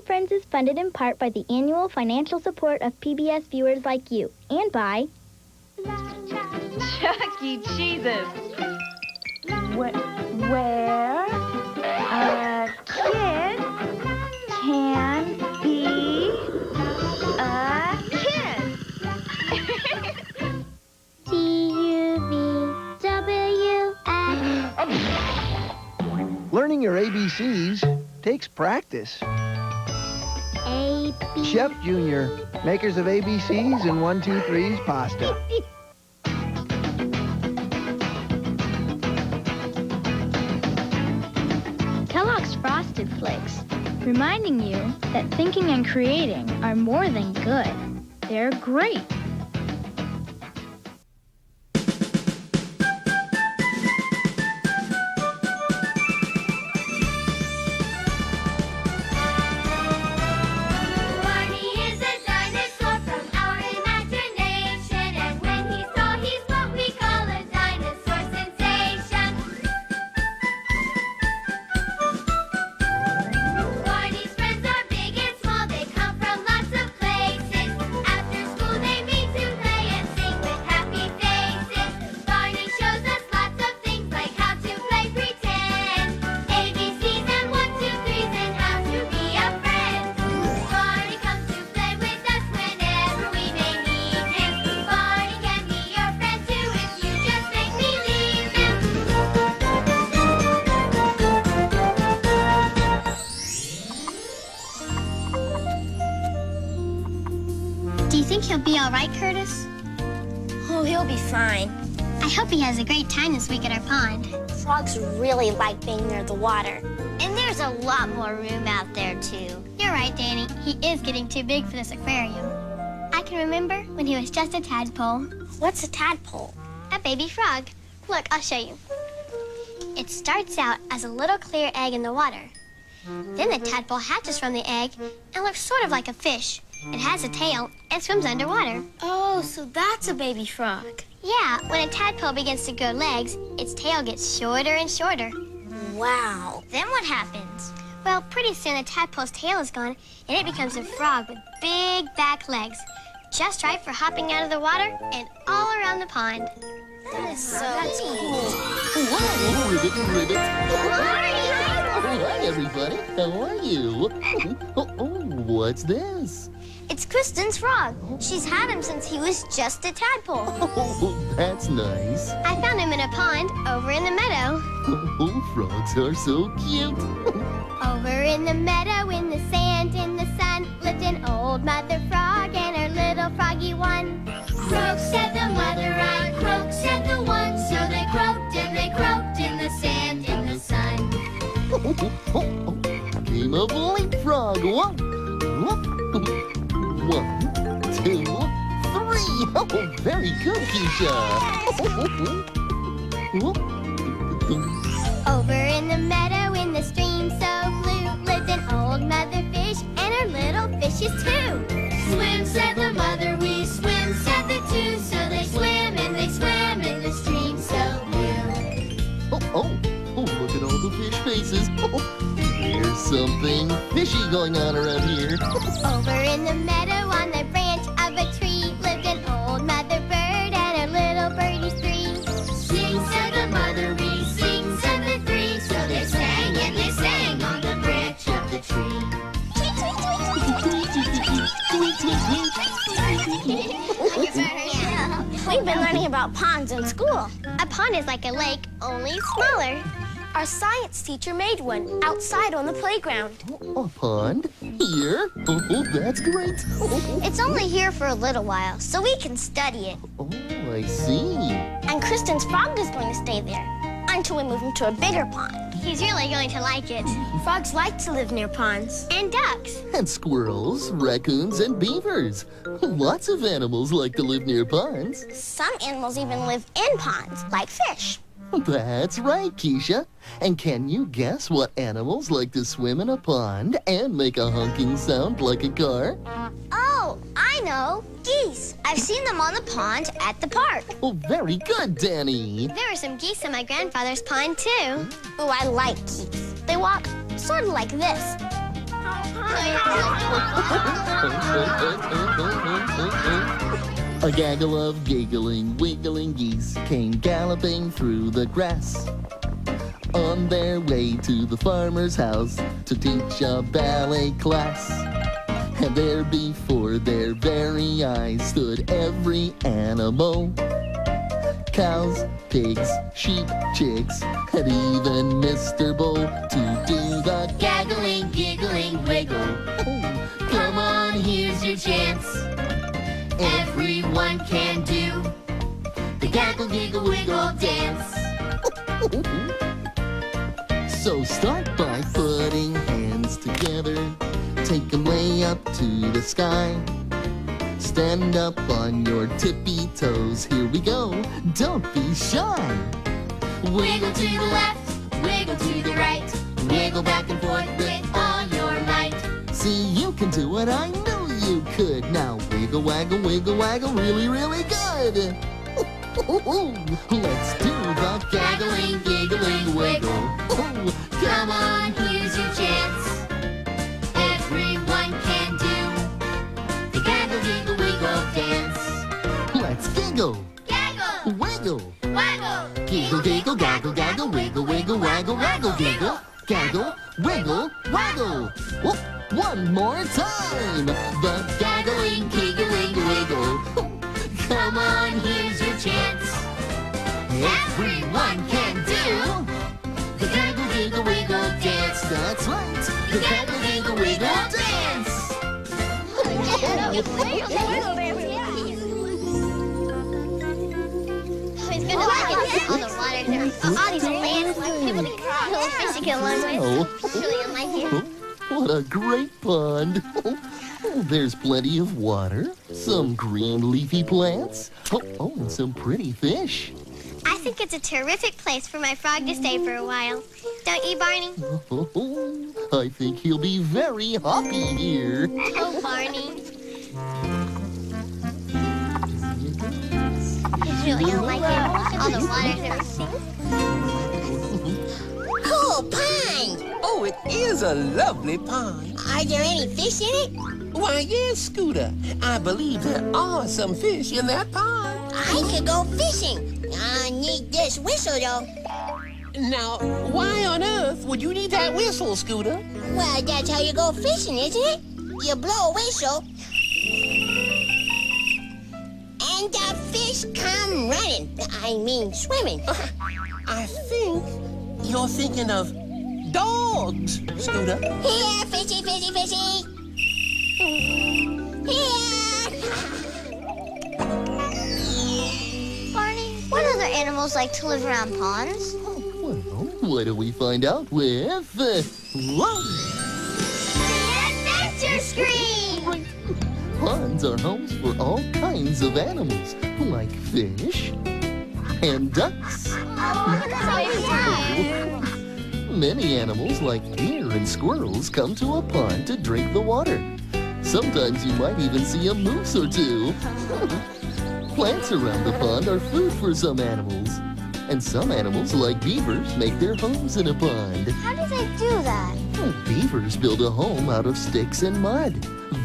and Friends is funded in part by the annual financial support of PBS viewers like you, and by... Chuck E. Cheese's. Where a kid can be a kid. T-U-V-W-X. Learning your ABCs takes practice. A-B... Chef Junior, makers of ABCs and 1, 2, 3's pasta. Kellogg's Frosted Flakes, reminding you that thinking and creating are more than good. They're great. Barney is a dinosaur from our imagination, and when he's tall, he's what we call a dinosaur sensation. Barney's friends are big and small, they come from lots of places. After school they meet to play and sing with happy faces. Barney shows us lots of things like how to play pretend, ABCs and 1, 2, 3s and how to be a friend. Barney comes to play with us whenever we may need him. Barney can be your friend too if you just make believe him. Do you think he'll be all right, Curtis? Oh, he'll be fine. I hope he has a great time this week at our pond. Frogs really like being near the water. And there's a lot more room out there, too. You're right, Danny. He is getting too big for this aquarium. I can remember when he was just a tadpole. What's a tadpole? A baby frog. Look, I'll show you. It starts out as a little clear egg in the water. Then the tadpole hatches from the egg and looks sort of like a fish. It has a tail and swims underwater. Oh, so that's a baby frog. Yeah, when a tadpole begins to grow legs, its tail gets shorter and shorter. Wow. Then what happens? Well, pretty soon the tadpole's tail is gone and it becomes a frog with big back legs. Just right for hopping out of the water and all around the pond. That is so cool. Whoa, ribbit. Hi, everybody. How are you? What's this? It's Kristen's frog. She's had him since he was just a tadpole. Oh, that's nice. I found him in a pond over in the meadow. Oh, frogs are so cute. Over in the meadow, in the sand, in the sun, lived an old mother frog and her little froggy one. Croak said the mother, I croak said the one. So they croaked and they croaked in the sand, in the sun. Game of leapfrog. 1, 2, 3. Oh, very good, Keesha. Over in the meadow, in the stream so blue, lived an old mother fish and her little fishes too. Swim said the mother, we swim said the two. So they swam and they swam in the stream so blue. Oh, look at all the fish faces. There's something fishy going on around here. Over in the meadow, on the branch of a tree, lived an old mother bird and her little birdies 3. Sing said the mother, we sing said the 3. So they sang and they sang on the branch of the tree. We've been learning about ponds in school. A pond is like a lake, only smaller. Our science teacher made one outside on the playground. A pond? Here? Oh, that's great. It's only here for a little while, so we can study it. Oh, I see. And Kristen's frog is going to stay there until we move him to a bigger pond. He's really going to like it. Frogs like to live near ponds. And ducks. And squirrels, raccoons, and beavers. Lots of animals like to live near ponds. Some animals even live in ponds, like fish. That's right, Keesha. And can you guess what animals like to swim in a pond and make a honking sound like a car? Oh, I know. Geese. I've seen them on the pond at the park. Oh, very good, Danny. There were some geese in my grandfather's pond, too. Oh, I like geese. They walk sort of like this. A gaggle of giggling, wiggling geese came galloping through the grass, on their way to the farmer's house to teach a ballet class. And there before their very eyes stood every animal: cows, pigs, sheep, chicks, and even Mr. Bull to do the gaggling, giggling, wiggle. Come on, here's your chance. Everyone can do the gaggle, giggle, wiggle dance. So start by putting hands together. Take them way up to the sky. Stand up on your tippy toes. Here we go, don't be shy. Wiggle to the left, wiggle to the right. Wiggle back and forth with all your might. See, you can do what I knew you could. Now wiggle, waggle, really, really good. Let's do the gaggling, giggling, wiggle. Come on, here's your chance. Everyone can do the gaggle, giggle, wiggle dance. Let's giggle, Gaggle, wiggle, waggle, giggle, giggle, gaggle, gaggle, wiggle, wiggle, waggle, waggle, giggle, gaggle, wiggle, waggle. Oh, one more time. The gaggling, giggling, wiggle. Come on, here's your chance. Everyone can do the gaggle, giggle, wiggle dance. That's right, the gaggle, giggle, wiggle dance. He's gonna like it. All the water there. All these plants. People to fish to get along with. He's really gonna like it. What a great pond. There's plenty of water, some green leafy plants, and some pretty fish. I think it's a terrific place for my frog to stay for a while. Don't you, Barney? I think he'll be very happy here. Oh, Barney. He's really gonna like it. All the water there. Cool pond. Oh, it is a lovely pond. Are there any fish in it? Why, yes, Scooter. I believe there are some fish in that pond. I could go fishing. I need this whistle, though. Now, why on earth would you need that whistle, Scooter? Well, that's how you go fishing, isn't it? You blow a whistle, and the fish come running. I mean, swimming. I think you're thinking of dogs, Scooter. Here, fishy, fishy, fishy. Here. Barney, what other animals like to live around ponds? Well, why don't we find out with... The Adventure Screen! Ponds are homes for all kinds of animals, like fish and ducks. Many animals like deer and squirrels come to a pond to drink the water. Sometimes you might even see a moose or two. Plants around the pond are food for some animals. And some animals, like beavers, make their homes in a pond. How do they do that? Well, beavers build a home out of sticks and mud.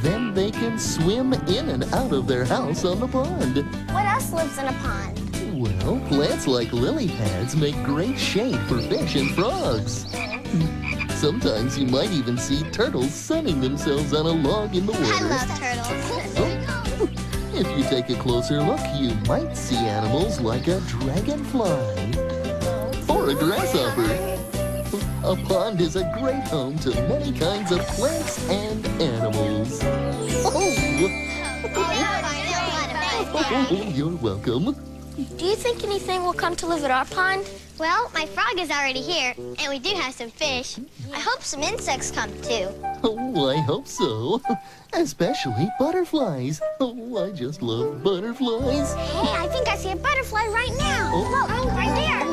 Then they can swim in and out of their house on the pond. What else lives in a pond? Well, plants like lily pads make great shade for fish and frogs. Sometimes you might even see turtles sunning themselves on a log in the water. I love turtles. If you take a closer look, you might see animals like a dragonfly or a grasshopper. A pond is a great home to many kinds of plants and animals. Oh, you're welcome. Do you think anything will come to live at our pond? Well, my frog is already here, and we do have some fish. I hope some insects come, too. Oh, I hope so. Especially butterflies. Oh, I just love butterflies. Hey, I think I see a butterfly right now. Oh. Look, right there.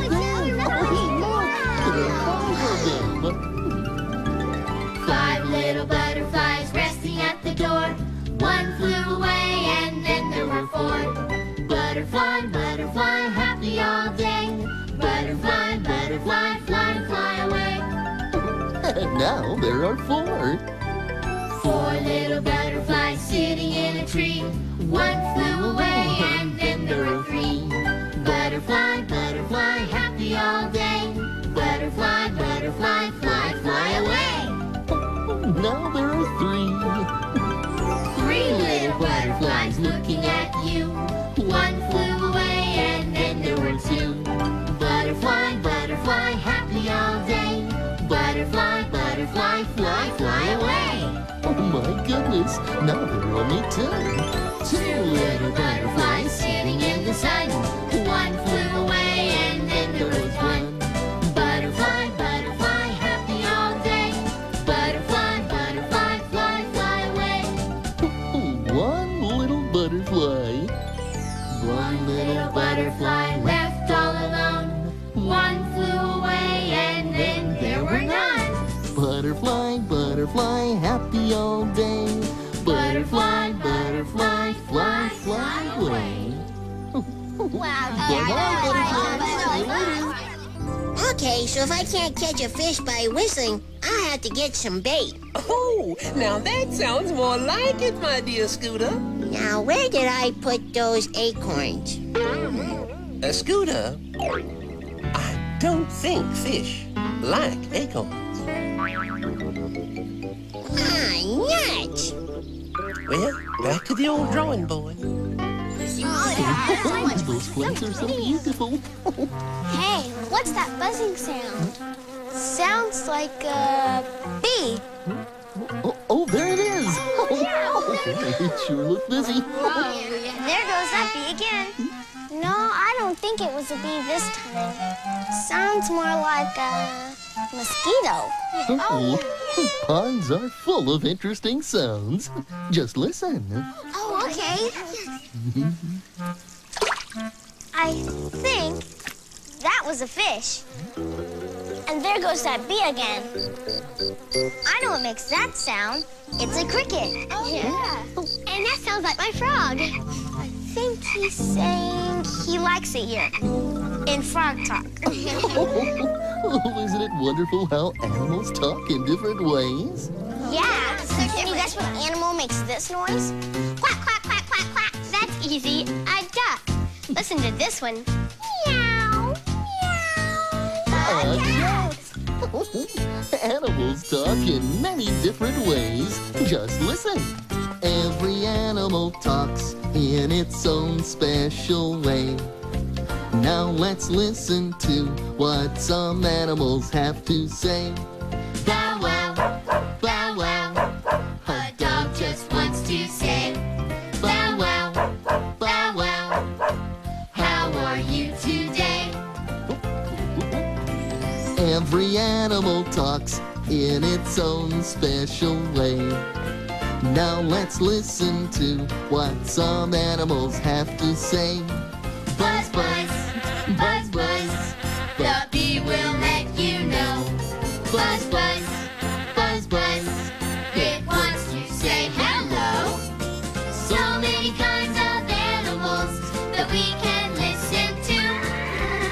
Five little butterflies resting at the door. One flew away and then there were four. Butterfly, butterfly, happy all day. Butterfly, butterfly, fly, fly away. And now there are four. Four little little butterflies sitting in a tree. One flew away and then there were three. Butterfly, butterfly, happy all day. Butterfly, butterfly, fly, fly away. Now there are three. Three little butterflies looking at you. One flew away and then there were two. Butterfly, butterfly, happy all day. Butterfly, butterfly, fly, fly away. Oh my goodness, now there are only two. Two little butterflies sitting in the sun. One flew away and then there was one. Butterfly, butterfly, happy all day. Butterfly, butterfly, fly, fly away. One little butterfly. One little butterfly left all alone. One flew away and then there were none. Butterfly, butterfly, happy all day. Butterfly, butterfly, fly, fly away. Okay, so if I can't catch a fish by whistling, I have to get some bait. Oh, now that sounds more like it, my dear Scooter. Now, where did I put those acorns? Scooter, I don't think fish like acorns. Ah, nuts! Well, back to the old drawing board. Those flags are so beautiful. Hey, what's that buzzing sound? Sounds like a bee. Oh, there it is. It sure looks busy. There goes that bee again. No, I don't think it was a bee this time. Sounds more like a mosquito. Ponds are full of interesting sounds. Just listen. Oh, okay. I think that was a fish. And there goes that bee again. I know what makes that sound. It's a cricket. Oh, yeah. And that sounds like my frog. I think he's saying he likes it here in frog talk. Oh, isn't it wonderful how animals talk in different ways? Yeah. Can you guess what animal makes this noise? Quack, quack, quack, quack, quack. That's easy. A duck. Listen to this one. Meow, meow. Yes. Animals talk in many different ways. Just listen. Every animal talks in its own special way. Now let's listen to what some animals have to say. Bow wow, bow wow. A dog just wants to say, bow wow, bow wow. How are you today? Every animal talks in its own special way. Now let's listen to what some animals have to say. Buzz, buzz, buzz, buzz. The bee will let you know. Buzz, buzz, buzz, buzz. It wants to say hello. So many kinds of animals that we can listen to.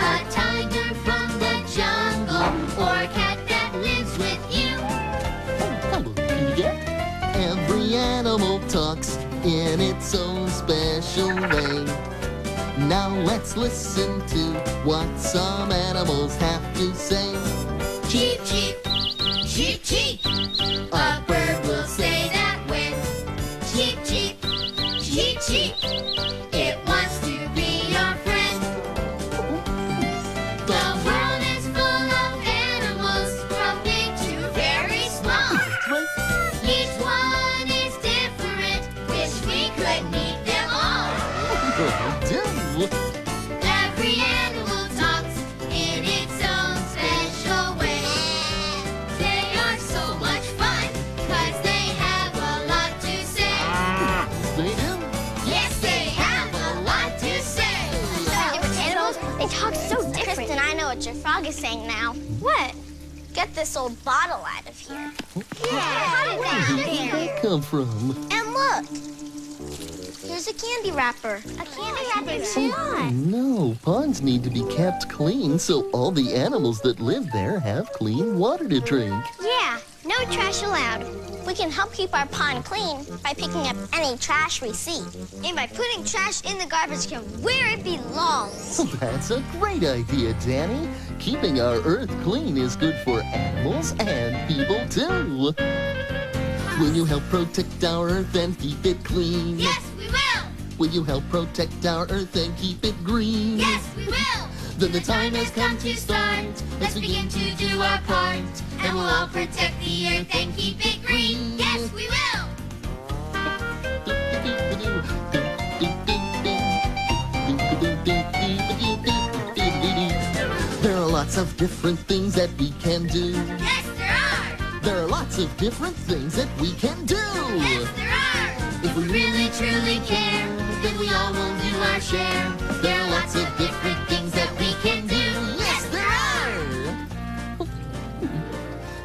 A tiger from the jungle or a cat that lives with you. Hello, Keesha. Every animal talks in its own special way. Now let's listen to what some animals have to say. Cheep, cheep, cheep, cheep. A bird will say that when cheep, cheep, cheep, cheep. It wants to be your friend. The world is full of animals, from big to very small. Each one is different. Wish we could meet them all. Every animal talks in its own special way. They are so much fun, 'cause they have a lot to say. They do. Yes, they have a lot to say. Different animals, they talk so different. Kristen, I know what your frog is saying now. What? Get this old bottle out of here. Yeah, how did that Where did that come from? And look, here's a candy wrapper. A candy wrapper too. Oh, no, ponds need to be kept clean so all the animals that live there have clean water to drink. Yeah, no trash allowed. We can help keep our pond clean by picking up any trash we see. And by putting trash in the garbage can where it belongs. That's a great idea, Danny. Keeping our earth clean is good for animals and people, too. Will you help protect our earth and keep it clean? Yes, we will. Will you help protect our earth and keep it green? Yes, we will. Then the time has come to start. Let's begin to do our part. And we'll all protect the earth and keep it green. Yes, we will. There are lots of different things that we can do. Yes, there are. There are lots of different things that we can do. Yes, there are. If we Really, truly care, then we all will do our share. There are lots of different things that we can do. Yes, there are.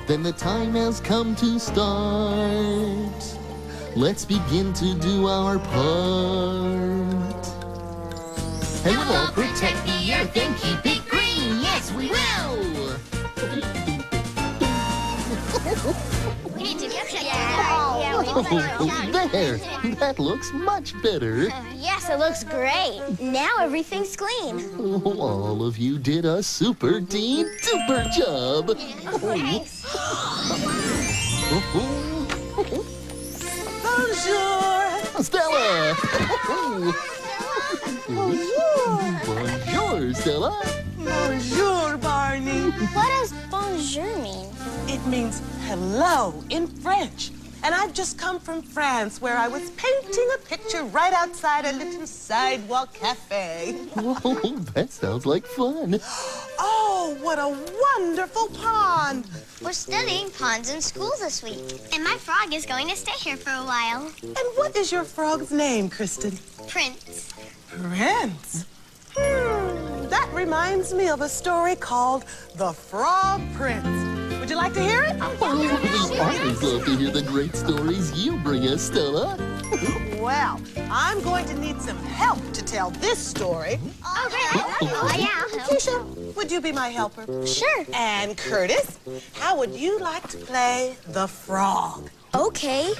Then the time has come to start. Let's begin to do our part. And we'll all protect the earth and keep it green. Yes, we will. We need to get together. There, that looks much better. Yes, it looks great. Now everything's clean. All of you did a super duper job. Thanks. Bonjour. Stella! Bonjour, Stella. Bonjour, Barney. What does bonjour mean? It means hello in French. And I've just come from France, where I was painting a picture right outside a little sidewalk cafe. Whoa, that sounds like fun. Oh, what a wonderful pond. We're studying ponds in school this week. And my frog is going to stay here for a while. And what is your frog's name, Kristen? Prince. Prince. That reminds me of a story called The Frog Prince. Would you like to hear it? We always love to hear the great stories you bring us, Stella. Well, I'm going to need some help to tell this story. Okay. Oh, yeah, I'll help. Keesha, would you be my helper? Sure. And Curtis, how would you like to play the frog? Okay.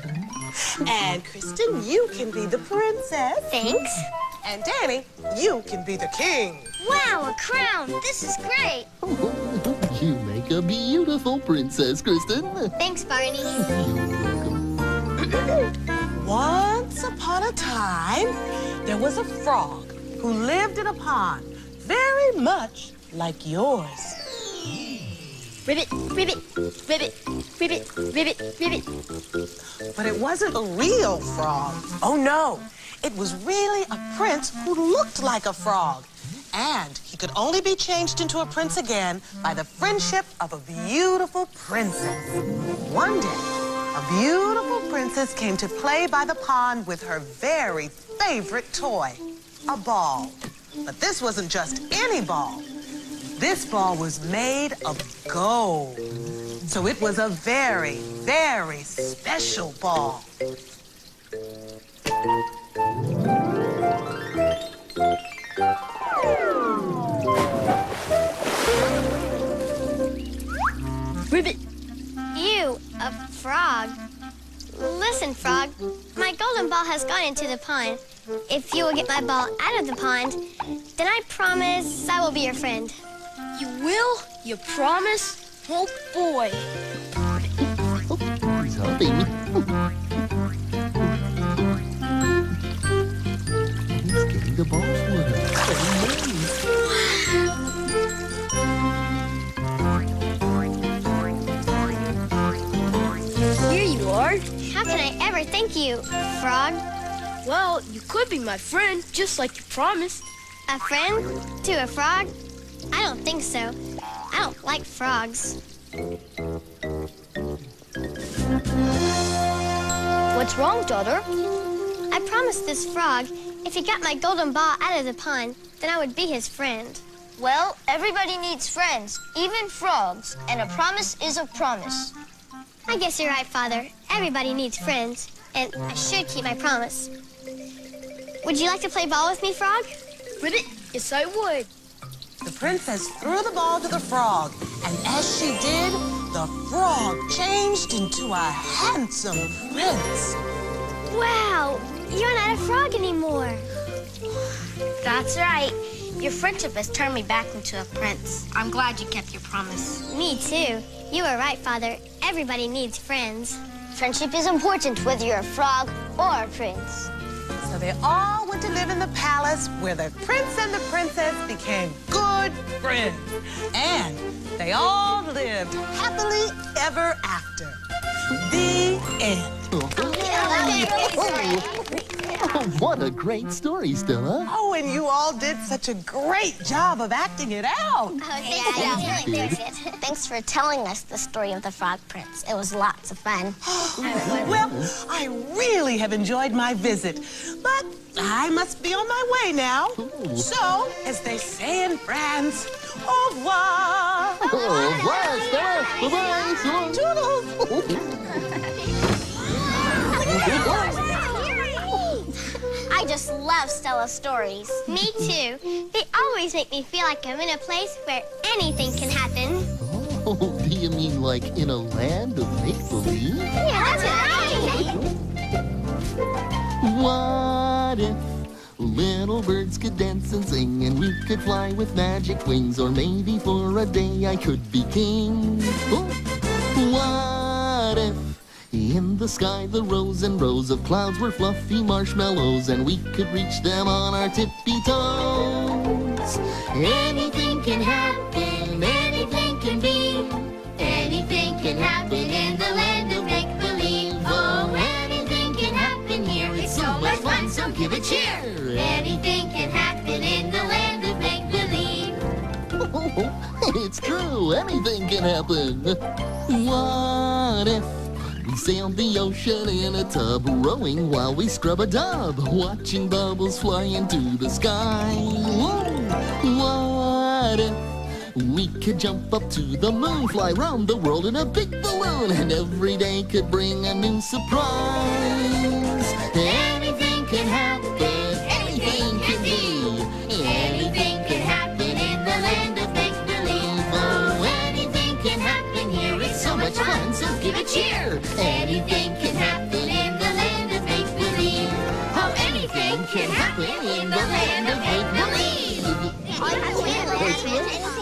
And Kristen, you can be the princess. Thanks. And Danny, you can be the king. Wow, a crown. This is great. You make a beautiful princess, Kristen. Thanks, Barney. Once upon a time, there was a frog who lived in a pond very much like yours. Ribbit, ribbit, ribbit, ribbit, ribbit, ribbit. But it wasn't a real frog. Oh, no. It was really a prince who looked like a frog. And he could only be changed into a prince again by the friendship of a beautiful princess. One day, a beautiful princess came to play by the pond with her very favorite toy, a ball. But this wasn't just any ball. This ball was made of gold. So it was a very, very special ball. Ribbit. You, a frog. Listen, frog, my golden ball has gone into the pond. If you will get my ball out of the pond, then I promise I will be your friend. You will? You promise? Oh, boy. He's helping. He's getting the ball for her. Here you are. How can I ever thank you, frog? Well, you could be my friend, just like you promised. A friend to a frog? I don't think so. I don't like frogs. What's wrong, daughter? I promised this frog if he got my golden ball out of the pond, then I would be his friend. Well, everybody needs friends, even frogs, and a promise is a promise. I guess you're right, Father. Everybody needs friends, and I should keep my promise. Would you like to play ball with me, Frog? Ribbit, yes, I would. The princess threw the ball to the frog, and as she did, the frog changed into a handsome prince. Wow, you're not a frog anymore. That's right. Your friendship has turned me back into a prince. I'm glad you kept your promise. Me too. You were right, Father. Everybody needs friends. Friendship is important whether you're a frog or a prince. So they all went to live in the palace where the prince and the princess became good friends. And they all lived happily ever after. The end. Oh, what a great story, Stella. Oh, and you all did such a great job of acting it out. Thanks for telling us the story of the Frog Prince. It was lots of fun. Well, I really have enjoyed my visit, but I must be on my way now. So, as they say in France, au revoir. Au revoir, Stella. Bye-bye. Toodles. I just love Stella's stories. Me too. They always make me feel like I'm in a place where anything can happen. Oh, do you mean like in a land of make-believe? Yeah, that's right. What if little birds could dance and sing and we could fly with magic wings? Or maybe for a day I could be king. Oh, what if in the sky the rows and rows of clouds were fluffy marshmallows and we could reach them on our tippy toes? Anything can happen, anything can be. Anything can happen in the land of make-believe. Oh, anything can happen here. It's so much fun, so give a cheer. Anything can happen in the land of make-believe. It's true, anything can happen. What if we sailed the ocean in a tub, rowing while we scrub a dub, watching bubbles fly into the sky? What if we could jump up to the moon, fly round the world in a big balloon, and every day could bring a new surprise? Anything can happen, anything can be. Anything can happen in the land of make-believe. Oh, anything can happen here. It's so much fun, so give a cheer. Anything can happen in the land of make-believe. Oh, anything can happen in the land of make-believe.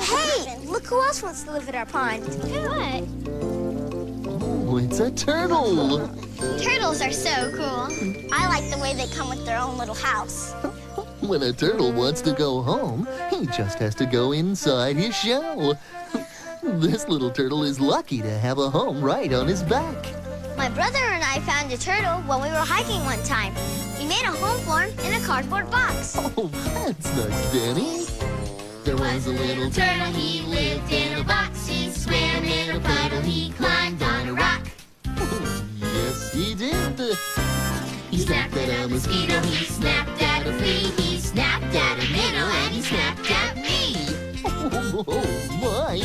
Hey, look who else wants to live at our pond. What? Oh, it's a turtle. Turtles are so cool. I like the way they come with their own little house. When a turtle wants to go home, he just has to go inside his shell. This little turtle is lucky to have a home right on his back. My brother and I found a turtle when we were hiking one time. We made a home for him in a cardboard box. Oh, that's nice, Danny. There was a little Turtle, he lived in a box. He swam in a puddle. He climbed on a rock. Yes, he did. He snapped at a mosquito. He snapped at a flea. He snapped at a minnow. And he snapped at me. Oh, my.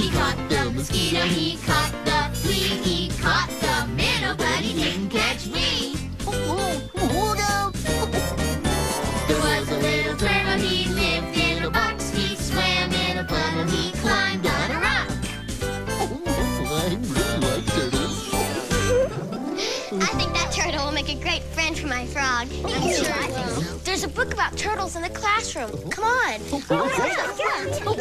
He caught the mosquito. He caught the flea. He caught the minnow. But he didn't catch me. Look out! There was a little turtle. He lived in a box. He swam in a puddle. He climbed on a rock. I really like turtles. I think that turtle will make a great friend for my frog. I'm sure I think so. There's a book about turtles in the classroom. Come on. Books are so much fun.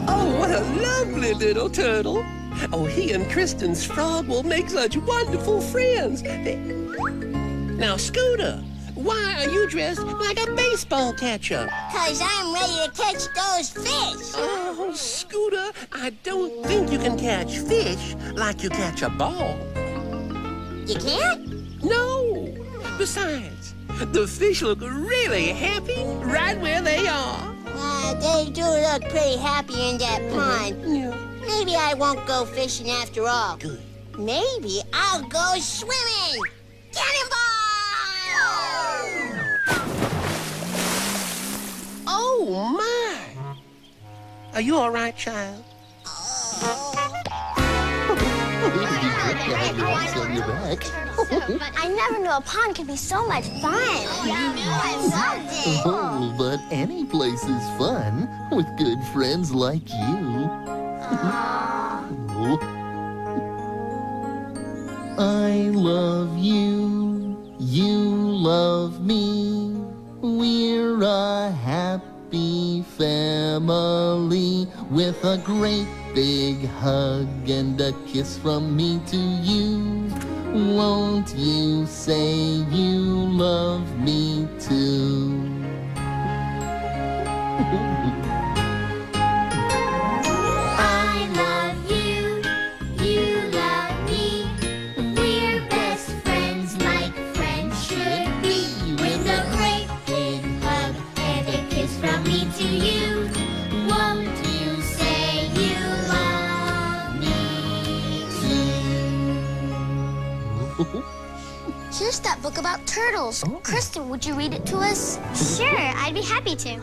Oh, what a lovely little turtle. Oh, he and Kristen's frog will make such wonderful friends. Now, Scooter, why are you dressed like a baseball catcher? 'Cause I'm ready to catch those fish. Oh, Scooter, I don't think you can catch fish like you catch a ball. You can't? No. Besides, the fish look really happy right where they are. They do look pretty happy in that pond. Yeah. Maybe I won't go fishing after all. Good. Maybe I'll go swimming. Cannonball! Oh, my. Are you all right, child? It would be good to have you on some you back. I never knew a pond could be so much fun. I loved it. Oh, but any place is fun with good friends like you. Oh. I love you, you love me. We're a happy family with a great big hug and a kiss from me to you. Won't you say you love me too? I love you, you love me. We're best friends like friends should be. With a great big hug and a kiss from me to you. Won't you say you love me too? Here's that book about turtles. Kristen, would you read it to us? Sure, I'd be happy to.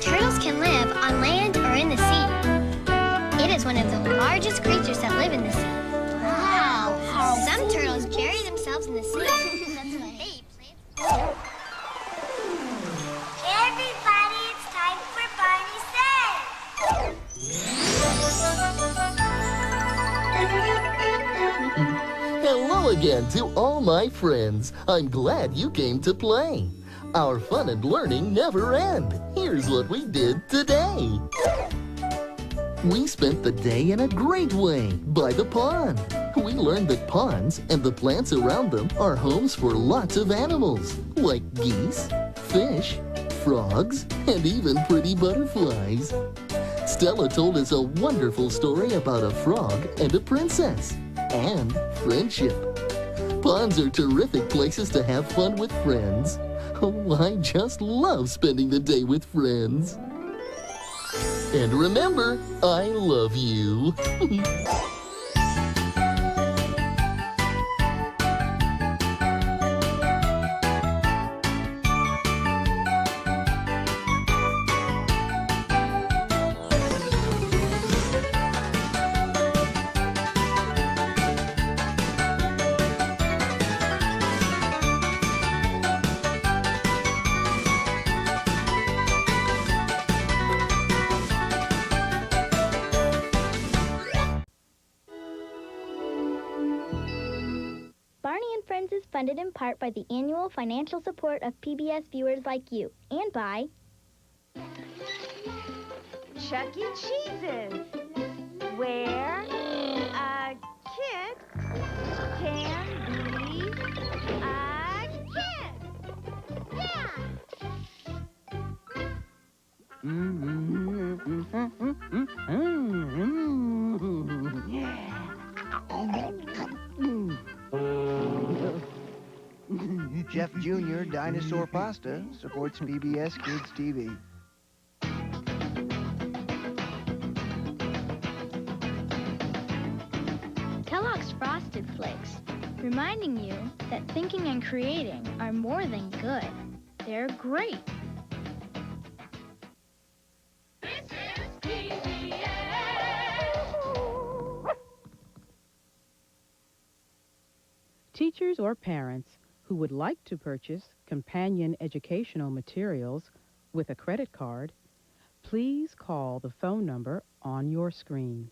Turtles can live on land or in the sea. It is one of the largest creatures that live in the sea. Wow. Some turtles bury themselves in the sea. Hey, plants. Hey everybody, it's time for Barney Hello again to all my friends. I'm glad you came to play. Our fun and learning never end. Here's what we did today. We spent the day in a great way by the pond. We learned that ponds and the plants around them are homes for lots of animals, like geese, fish, frogs, and even pretty butterflies. Stella told us a wonderful story about a frog and a princess, and friendship. Ponds are terrific places to have fun with friends. Oh, I just love spending the day with friends. And remember, I love you. Barney and Friends is funded in part by the annual financial support of PBS viewers like you, and by Chuck E. Cheese's, where a kid can be a kid. Jeff Jr. Dinosaur Pasta supports PBS Kids TV. Kellogg's Frosted Flakes, reminding you that thinking and creating are more than good. They're great. Teachers or parents who would like to purchase companion educational materials with a credit card, please call the phone number on your screen.